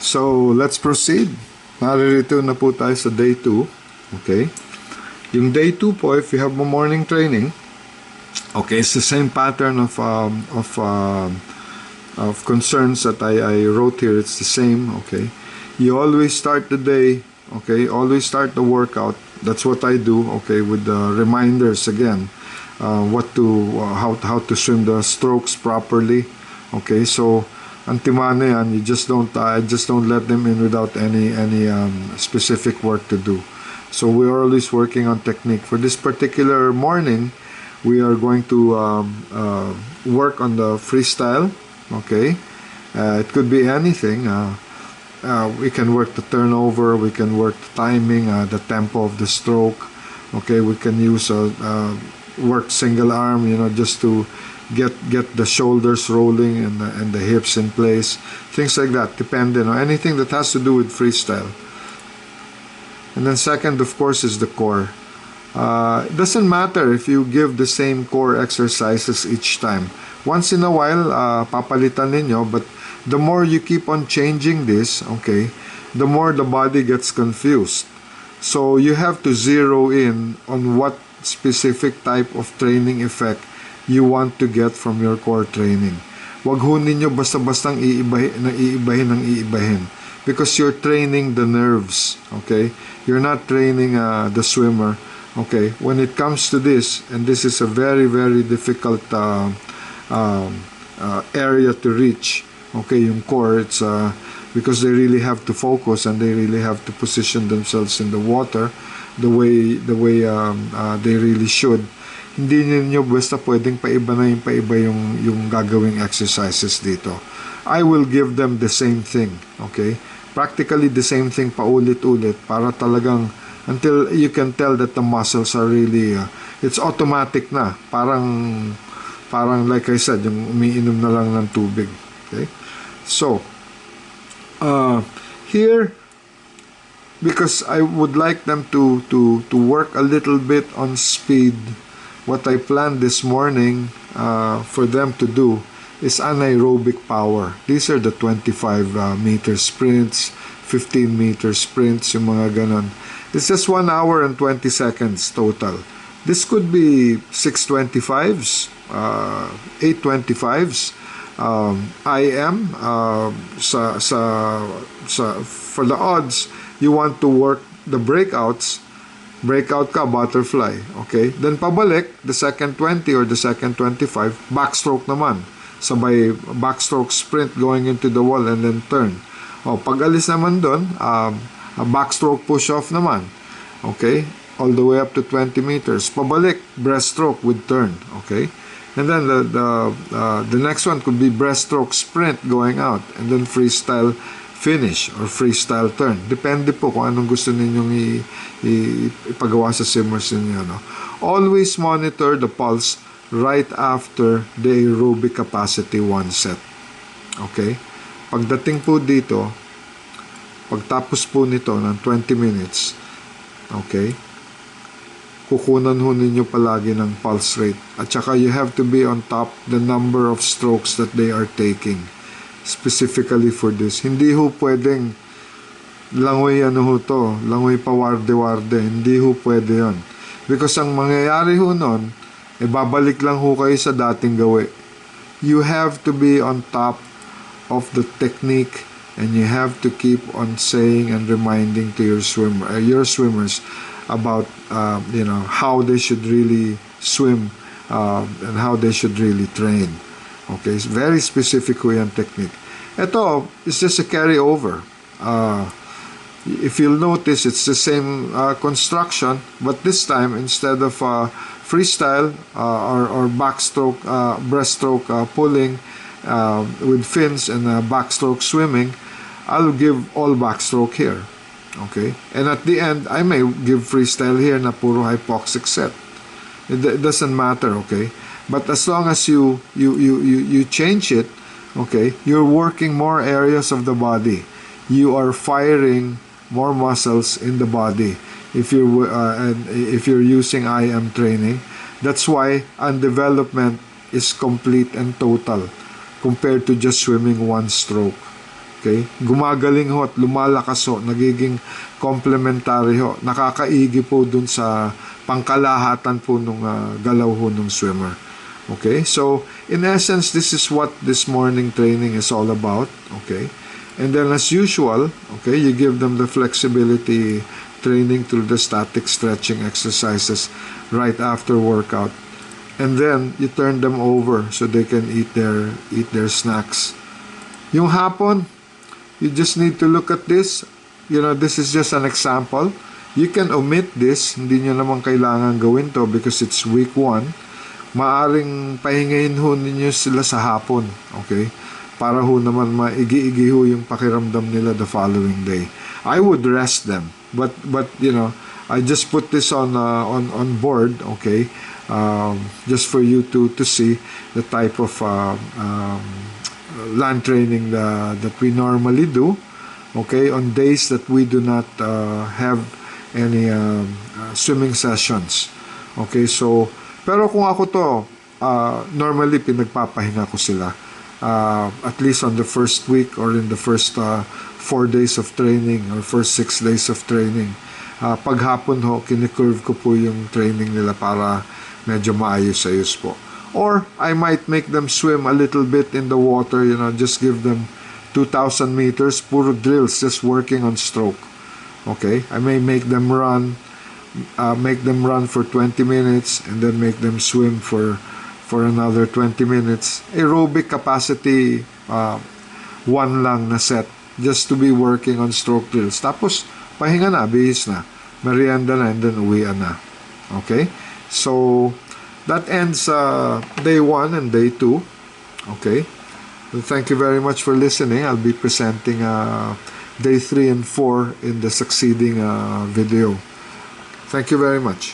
So, let's proceed. Naririto na po tayo sa day 2. Okay? Yung day 2 po, if you have a morning training, okay, it's the same pattern of concerns that I wrote here. It's the same, okay? You always start the day, okay? Always start the workout. That's what I do, okay, with the reminders again. How to swim the strokes properly. Okay, so antimano yan, I just don't let them in without any specific work to do. So we're always working on technique. For this particular morning, we are going to work on the freestyle. Okay, it could be anything. We can work the turnover, we can work the timing, the tempo of the stroke. Okay, we can use work single arm, just to get the shoulders rolling and the hips in place, things like that, depending on anything that has to do with freestyle. And then second, of course, is the core. It doesn't matter if you give the same core exercises each time. Once in a while, papalitan ninyo, but the more you keep on changing this, okay, the more the body gets confused. So you have to zero in on what specific type of training effect you want to get from your core training. Wag ho ninyo basta-bastang iibahin. Because you're training the nerves, okay? You're not training the swimmer, okay? When it comes to this, and this is a very, very difficult area to reach, okay, yung core, it's because they really have to focus and they really have to position themselves in the water the way they really should. Hindi niyo basta pwedeng paiba yung gagawing exercises dito. I will give them the same thing, okay? Practically the same thing paulit-ulit para talagang until you can tell that the muscles are really it's automatic na. Parang like I said, yung umiinom na lang ng tubig, okay? So, here, because I would like them to work a little bit on speed, what I planned this morning for them to do is anaerobic power. These are the 25 meter sprints, 15 meter sprints, yung mga ganon. It's just 1 hour and 20 seconds total. This could be 625s, 825s. IM for the odds, you want to work the breakout ka, butterfly, okay? Then pabalik, the second 20 or the second 25, backstroke naman. Sabay backstroke sprint going into the wall and then turn. Pag alis naman doon, a backstroke push-off naman, okay? All the way up to 20 meters. Pabalik, breaststroke with turn, okay? And then the next one could be breaststroke sprint going out and then freestyle finish or freestyle turn. Depende po kung anong gusto ninyong ipagawa sa swimmers ninyo. No? Always monitor the pulse right after the aerobic capacity 1 set. Okay? Pagdating po dito, pagtapos po nito ng 20 minutes, okay, kukunan ho ninyo palagi ng pulse rate. At saka you have to be on top the number of strokes that they are taking. Specifically for this. Hindi ho pwedeng langoy langoy pawarde-warde. Hindi ho pwede yon. Because ang mangyayari ho nun, babalik lang ho kayo sa dating gawi. You have to be on top of the technique and you have to keep on saying and reminding to your swimmers about how they should really swim and how they should really train. Okay, it's very specific ko yung technique. Ito is just a carryover. If you'll notice, it's the same construction, but this time instead of freestyle or backstroke, breaststroke pulling with fins and backstroke swimming, I'll give all backstroke here. Okay, and at the end, I may give freestyle here na puro hypoxic set. It doesn't matter, okay? But as long as you change it, okay, you're working more areas of the body. You are firing more muscles in the body. If you're using IM training, that's why development is complete and total compared to just swimming one stroke. Okay? Gumagaling ho at lumalakas ho, nagiging complementary ho. Nakakaigi po dun sa pangkalahatan po nung galaw ho nung swimmer. Okay? So, in essence, this is what this morning training is all about. Okay? And then as usual, okay, you give them the flexibility training through the static stretching exercises right after workout. And then you turn them over so they can eat their snacks. Yung hapon, you just need to look at this. You know, this is just an example. You can omit this. Hindi nyo naman kailangan gawin to because it's week 1. Maaring pahingayin ho ninyo sila sa hapon. Okay? Para ho naman maigi-igi ho yung pakiramdam nila the following day. I would rest them. But you know, I just put this on board, okay? Just for you to see the type of land training that we normally do, okay, on days that we do not have any swimming sessions. Okay, so pero kung ako to, normally pinagpapahinga ko sila at least on the first week or in the first 4 days of training or first 6 days of training. Paghapon ho, kinikurve ko po yung training nila para medyo maayos-ayos po. Or I might make them swim a little bit in the water, you know, just give them 2,000 meters, puro drills, just working on stroke. Okay? I may make them run for 20 minutes and then make them swim for another 20 minutes. Aerobic capacity, 1 lang na set, just to be working on stroke drills. Tapos, pahinga na, bihis na, merienda na, and then uwian na. Okay? So, that ends day 1 and day 2. Okay? Well, thank you very much for listening. I'll be presenting day 3 and 4 in the succeeding video. Thank you very much.